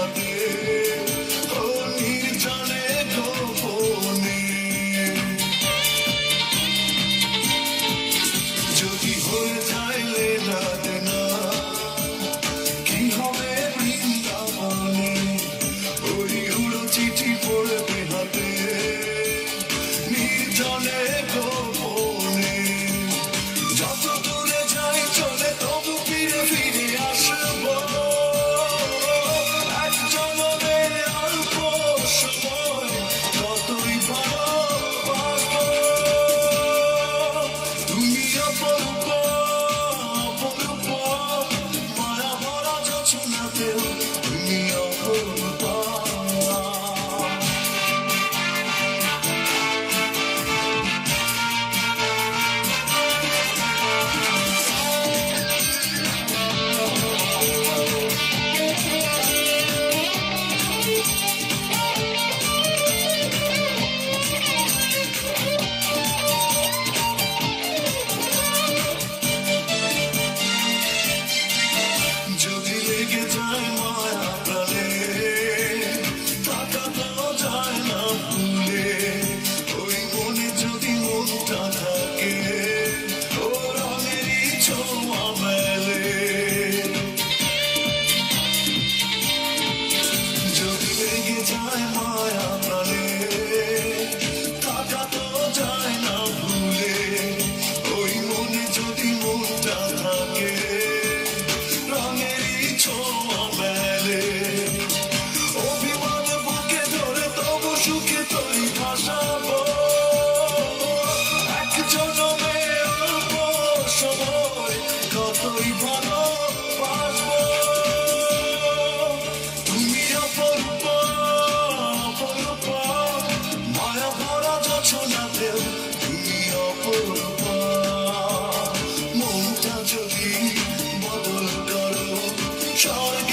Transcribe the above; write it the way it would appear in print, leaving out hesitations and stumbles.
হাতে ও নির্জনে গোপনে যদি হয়ে যায় লেনা দেনা কি হবে বৃন্দাবনে ওই উড়ো চিঠি পড়বে হাতে নির্জনে গোপনে যত দূরে যাই চলে তবু ফিরে ফিরে আসবো এক জনমে অল্প সময় কতই ভালোবাসবো তুমি অপরূপ অপরূপ মায়া ভরা জোছনাতেও তুমি অপরূপ যদি লেগে যায় মায়া প্রাণে তাকাতেও যায় না ভুলে ওই মনে যদি মনটা থাকে ও রঙেরই ছোঁয়া মেলে যদি লেগে যায় মায়া প্রাণে তাকাতেও যায় না ভুলে ওই মনে যদি মনটা থাকে রঙেরই ছোঁয়া মেলে অভিমান বুকে ধরে তবু সুখে তোই ভাসাবো এক জনমে অল্প সময় কতই ভালোবাসবো তুমি অপরূপ অপরূপ মায়া ভরা জোছনাতেও তুমি অপরূপ মনটা যদি বদল করো স্বর্গ